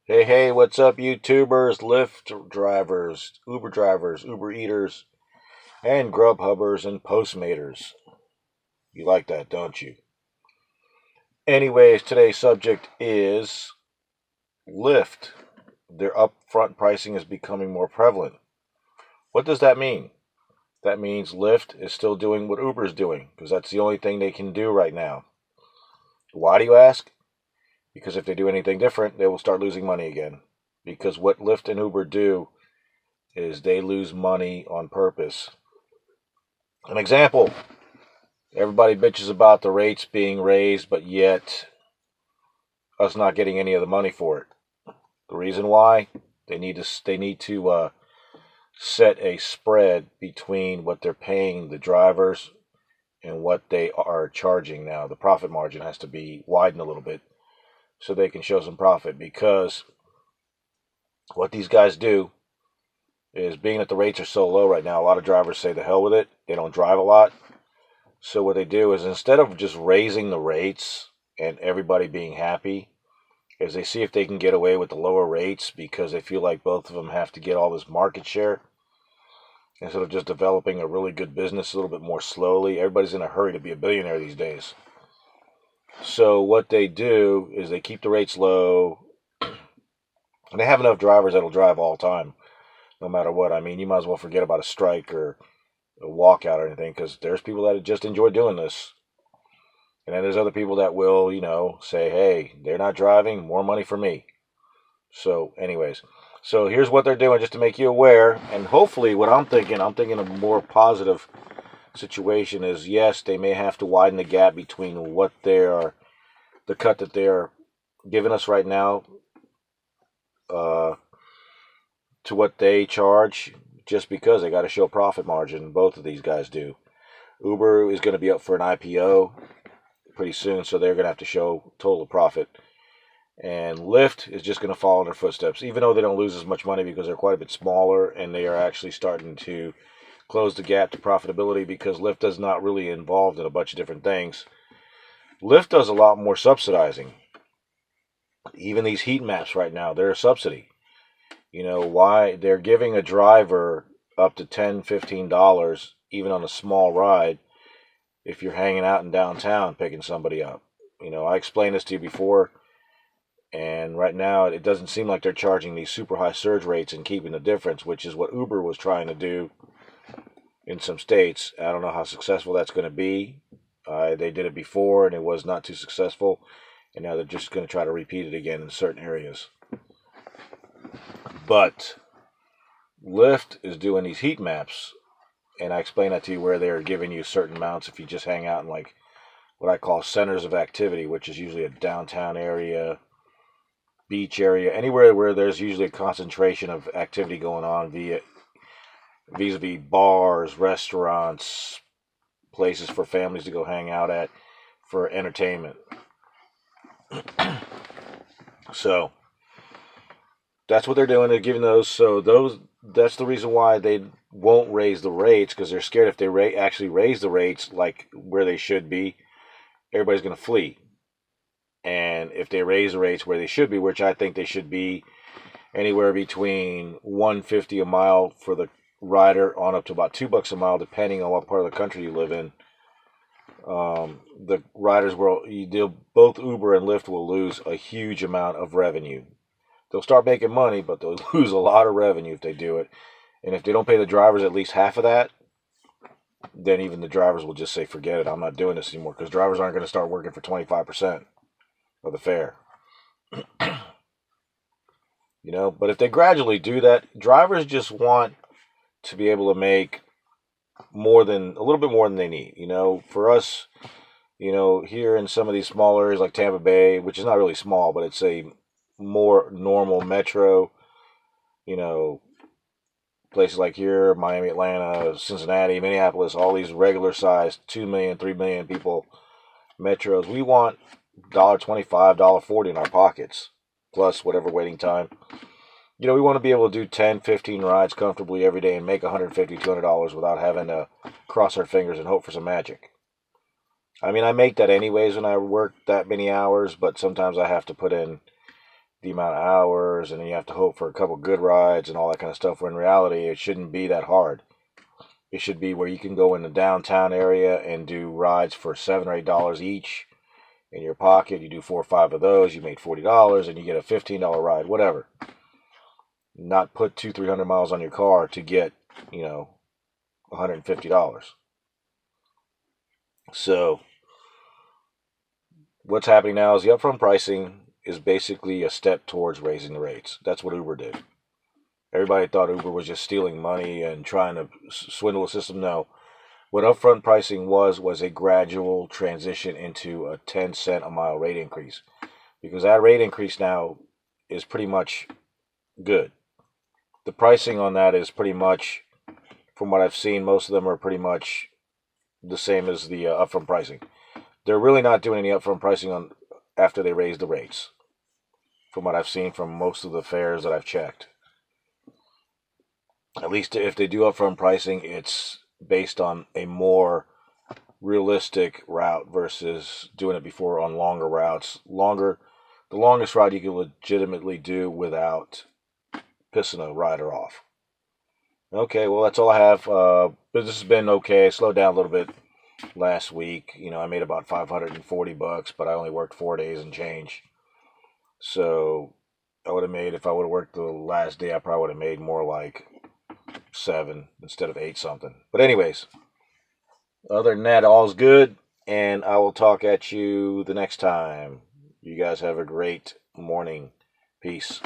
Hey, what's up, YouTubers, Lyft drivers, Uber eaters, and Grubhubbers and Postmaters? You like that, don't you? Anyways, today's subject is Lyft. Their upfront pricing is becoming more prevalent. What does that mean? That means Lyft is still doing what Uber is doing, because that's the only thing they can do right now. Why do you ask? Because if they do anything different, they will start losing money again. Because what Lyft and Uber do is they lose money on purpose. An example, everybody bitches about the rates being raised, but yet us not getting any of the money for it. The reason why, they need to set a spread between what they're paying the drivers and what they are charging now. The profit margin has to be widened a little bit so they can show some profit, because what these guys do is, being that the rates are so low right now, a lot of drivers say the hell with it. They don't drive a lot. So what they do is, instead of just raising the rates and everybody being happy, is they see if they can get away with the lower rates, because they feel like both of them have to get all this market share instead of just developing a really good business a little bit more slowly. Everybody's in a hurry to be a billionaire these days. So what they do is they keep the rates low, and they have enough drivers that'll drive all the time, no matter what. I mean, you might as well forget about a strike or a walkout or anything, because there's people that just enjoy doing this. And then there's other people that will, say, hey, they're not driving, more money for me. So, anyways, so here's what they're doing just to make you aware. And hopefully, what I'm thinking a more positive situation is, yes, they may have to widen the gap between what the cut that they're giving us right now, to what they charge, just because they got to show profit margin. Both of these guys do. Uber is going to be up for an IPO pretty soon, so they're going to have to show total profit. And Lyft is just going to follow in their footsteps, even though they don't lose as much money because they're quite a bit smaller, and they are actually starting to close the gap to profitability, because Lyft is not really involved in a bunch of different things. Lyft does a lot more subsidizing. Even these heat maps right now, they're a subsidy. Why they're giving a driver up to $10, $15 even on a small ride if you're hanging out in downtown picking somebody up. I explained this to you before, and right now it doesn't seem like they're charging these super high surge rates and keeping the difference, which is what Uber was trying to do in some states. I don't know how successful that's going to be. They did it before and it was not too successful, and now they're just going to try to repeat it again in certain areas. But Lyft is doing these heat maps, and I explained that to you, where they're giving you certain amounts if you just hang out in, like, what I call centers of activity, which is usually a downtown area, beach area, anywhere where there's usually a concentration of activity going on, vis-a-vis bars, restaurants, places for families to go hang out at for entertainment. So that's what they're doing. They're giving those. So that's the reason why they won't raise the rates, because they're scared if they actually raise the rates like where they should be, everybody's going to flee. And if they raise the rates where they should be, which I think they should be anywhere between $1.50 a mile for the rider on up to about $2 a mile, depending on what part of the country you live in. The riders both Uber and Lyft will lose a huge amount of revenue. They'll start making money, but they'll lose a lot of revenue if they do it. And if they don't pay the drivers at least half of that, then even the drivers will just say, forget it, I'm not doing this anymore, because drivers aren't going to start working for 25% of the fare. But if they gradually do that, drivers just want to be able to make a little bit more than they need. For us, here in some of these small areas like Tampa Bay, which is not really small, but it's a more normal metro, places like here, Miami, Atlanta, Cincinnati, Minneapolis, all these regular sized 2 million, 3 million people metros, we want $1.25, $1.40 in our pockets, plus whatever waiting time. We want to be able to do 10, 15 rides comfortably every day and make $150, $200 without having to cross our fingers and hope for some magic. I mean, I make that anyways when I work that many hours, but sometimes I have to put in the amount of hours, and then you have to hope for a couple good rides and all that kind of stuff. When in reality, it shouldn't be that hard. It should be where you can go in the downtown area and do rides for $7 or $8 each in your pocket. You do 4 or 5 of those, you made $40, and you get a $15 ride, whatever. Not put 200-300 miles on your car to get, $150. So what's happening now is the upfront pricing is basically a step towards raising the rates. That's what Uber did. Everybody thought Uber was just stealing money and trying to swindle the system. No. What upfront pricing was a gradual transition into a 10-cent a mile rate increase. Because that rate increase now is pretty much good. The pricing on that is pretty much, from what I've seen, most of them are pretty much the same as the upfront pricing. They're really not doing any upfront pricing on after they raise the rates, from what I've seen from most of the fares that I've checked. At least if they do upfront pricing, it's based on a more realistic route versus doing it before on longer routes. The longest route you can legitimately do without pissing a rider off. Okay, well, that's all I have. Business has been okay. I slowed down a little bit last week. I made about $540, but I only worked 4 days and change. So I would have made, if I would have worked the last day, I probably would have made more like 7 instead of 8 something. But anyways, other than that, all's good, and I will talk at you the next time. You guys have a great morning. Peace.